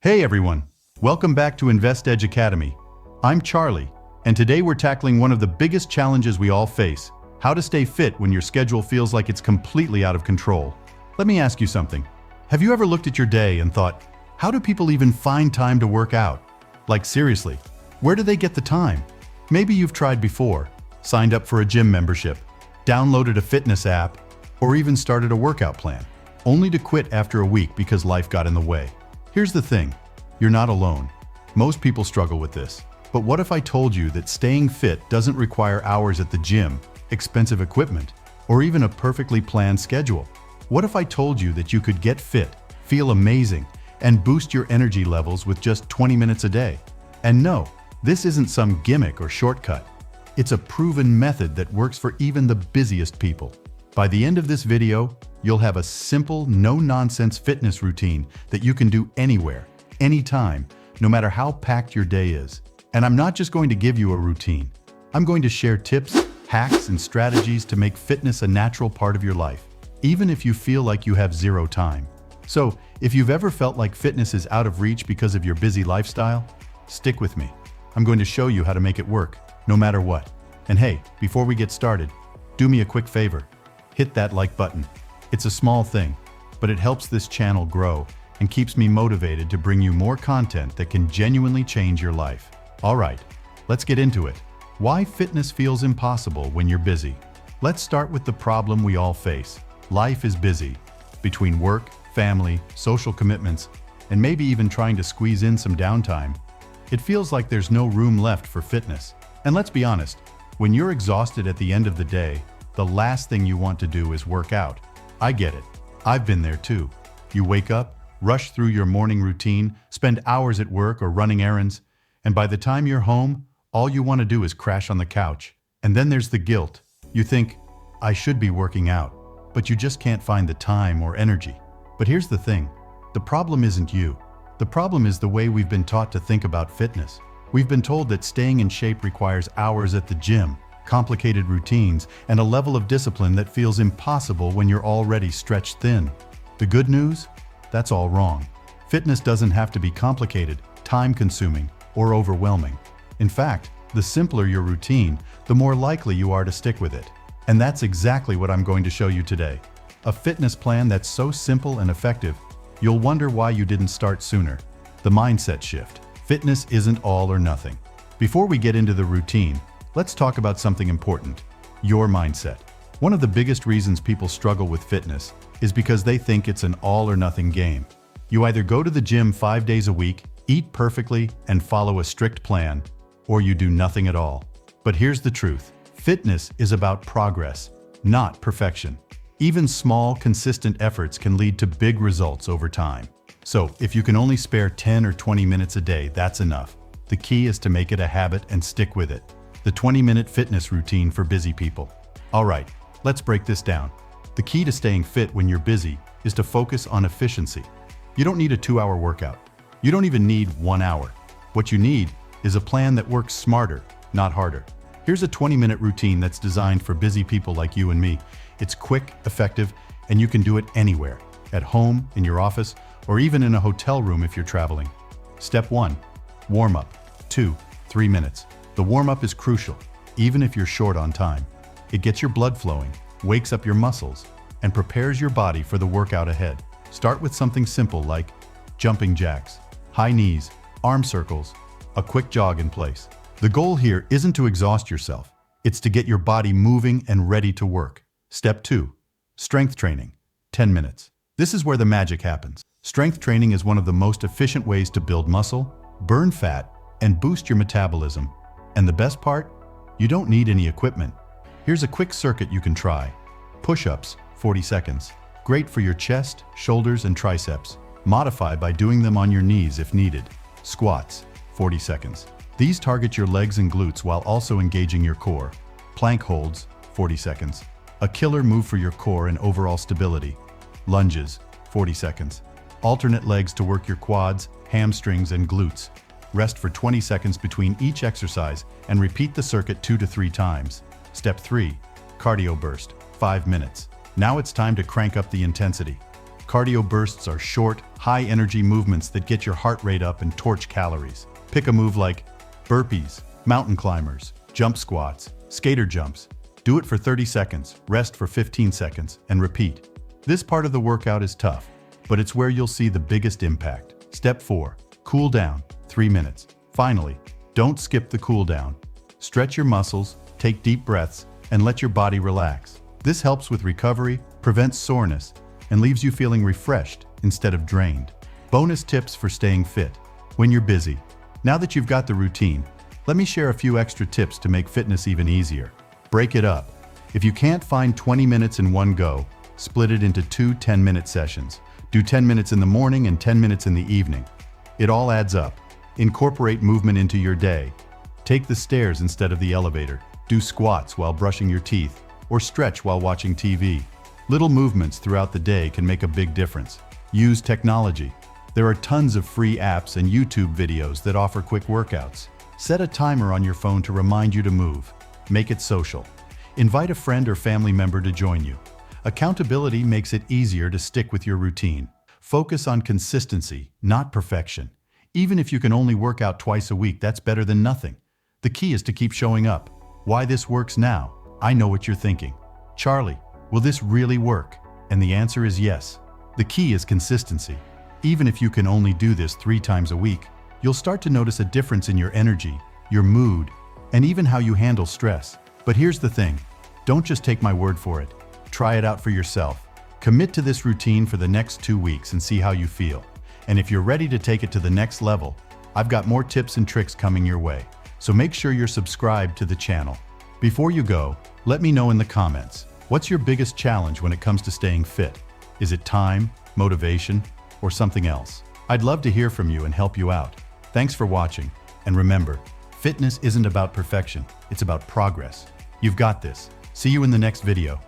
Hey everyone, welcome back to Invest Edge Academy. I'm Charlie, and today we're tackling one of the biggest challenges we all face, how to stay fit when your schedule feels like it's completely out of control. Let me ask you something. Have you ever looked at your day and thought, how do people even find time to work out? Like seriously, where do they get the time? Maybe you've tried before, signed up for a gym membership, downloaded a fitness app, or even started a workout plan, only to quit after a week because life got in the way. Here's the thing, you're not alone. Most people struggle with this. But what if I told you that staying fit doesn't require hours at the gym, expensive equipment, or even a perfectly planned schedule? What if I told you that you could get fit, feel amazing, and boost your energy levels with just 20 minutes a day? And no, this isn't some gimmick or shortcut. It's a proven method that works for even the busiest people. By the end of this video, you'll have a simple, no-nonsense fitness routine that you can do anywhere, anytime, no matter how packed your day is. And I'm not just going to give you a routine. I'm going to share tips, hacks, and strategies to make fitness a natural part of your life, even if you feel like you have zero time. So, if you've ever felt like fitness is out of reach because of your busy lifestyle, stick with me. I'm going to show you how to make it work, no matter what. And hey, before we get started, do me a quick favor. Hit that like button. It's a small thing, but it helps this channel grow and keeps me motivated to bring you more content that can genuinely change your life. All right, let's get into it. Why fitness feels impossible when you're busy. Let's start with the problem we all face. Life is busy. Between work, family, social commitments, and maybe even trying to squeeze in some downtime, it feels like there's no room left for fitness. And let's be honest, when you're exhausted at the end of the day, the last thing you want to do is work out. I get it. I've been there too. You wake up, rush through your morning routine, spend hours at work or running errands, and by the time you're home, all you want to do is crash on the couch. And then there's the guilt. You think, I should be working out, but you just can't find the time or energy. But here's the thing. The problem isn't you. The problem is the way we've been taught to think about fitness. We've been told that staying in shape requires hours at the gym, complicated routines, and a level of discipline that feels impossible when you're already stretched thin. The good news? That's all wrong. Fitness doesn't have to be complicated, time-consuming, or overwhelming. In fact, the simpler your routine, the more likely you are to stick with it. And that's exactly what I'm going to show you today. A fitness plan that's so simple and effective, you'll wonder why you didn't start sooner. The mindset shift. Fitness isn't all or nothing. Before we get into the routine, let's talk about something important, your mindset. One of the biggest reasons people struggle with fitness is because they think it's an all-or-nothing game. You either go to the gym 5 days a week, eat perfectly, and follow a strict plan, or you do nothing at all. But here's the truth. Fitness is about progress, not perfection. Even small, consistent efforts can lead to big results over time. So, if you can only spare 10 or 20 minutes a day, that's enough. The key is to make it a habit and stick with it. The 20-minute fitness routine for busy people. All right, let's break this down. The key to staying fit when you're busy is to focus on efficiency. You don't need a 2-hour workout. You don't even need 1 hour. What you need is a plan that works smarter, not harder. Here's a 20-minute routine that's designed for busy people like you and me. It's quick, effective, and you can do it anywhere. At home, in your office, or even in a hotel room if you're traveling. Step 1. Warm up. 2-3 minutes. The warm-up is crucial, even if you're short on time. It gets your blood flowing, wakes up your muscles, and prepares your body for the workout ahead. Start with something simple like jumping jacks, high knees, arm circles, a quick jog in place. The goal here isn't to exhaust yourself. It's to get your body moving and ready to work. Step 2. Strength training. 10 minutes. This is where the magic happens. Strength training is one of the most efficient ways to build muscle, burn fat, and boost your metabolism. And the best part? You don't need any equipment. Here's a quick circuit you can try. Push-ups, 40 seconds. Great for your chest, shoulders, and triceps. Modify by doing them on your knees if needed. Squats, 40 seconds. These target your legs and glutes while also engaging your core. Plank holds, 40 seconds. A killer move for your core and overall stability. Lunges, 40 seconds. Alternate legs to work your quads, hamstrings, and glutes. Rest for 20 seconds between each exercise and repeat the circuit 2 to 3 times. Step 3. Cardio burst, 5 minutes. Now it's time to crank up the intensity. Cardio bursts are short, high-energy movements that get your heart rate up and torch calories. Pick a move like burpees, mountain climbers, jump squats, skater jumps. Do it for 30 seconds, rest for 15 seconds, and repeat. This part of the workout is tough, but it's where you'll see the biggest impact. Step 4. Cool down, 3 minutes. Finally, don't skip the cool down. Stretch your muscles, take deep breaths, and let your body relax. This helps with recovery, prevents soreness, and leaves you feeling refreshed instead of drained. Bonus tips for staying fit when you're busy. Now that you've got the routine, let me share a few extra tips to make fitness even easier. Break it up. If you can't find 20 minutes in one go, split it into 2 10-minute sessions. Do 10 minutes in the morning and 10 minutes in the evening. It all adds up. Incorporate movement into your day. Take the stairs instead of the elevator. Do squats while brushing your teeth, or stretch while watching TV. Little movements throughout the day can make a big difference. Use technology. There are tons of free apps and YouTube videos that offer quick workouts. Set a timer on your phone to remind you to move. Make it social. Invite a friend or family member to join you. Accountability makes it easier to stick with your routine. Focus on consistency, not perfection. Even if you can only work out twice a week, that's better than nothing. The key is to keep showing up. Why this works now? I know what you're thinking. Charlie, will this really work? And the answer is yes. The key is consistency. Even if you can only do this 3 times a week, you'll start to notice a difference in your energy, your mood, and even how you handle stress. But here's the thing, don't just take my word for it. Try it out for yourself. Commit to this routine for the next 2 weeks and see how you feel. And if you're ready to take it to the next level, I've got more tips and tricks coming your way. So make sure you're subscribed to the channel. Before you go, let me know in the comments, what's your biggest challenge when it comes to staying fit? Is it time, motivation, or something else? I'd love to hear from you and help you out. Thanks for watching. And remember, fitness isn't about perfection, it's about progress. You've got this. See you in the next video.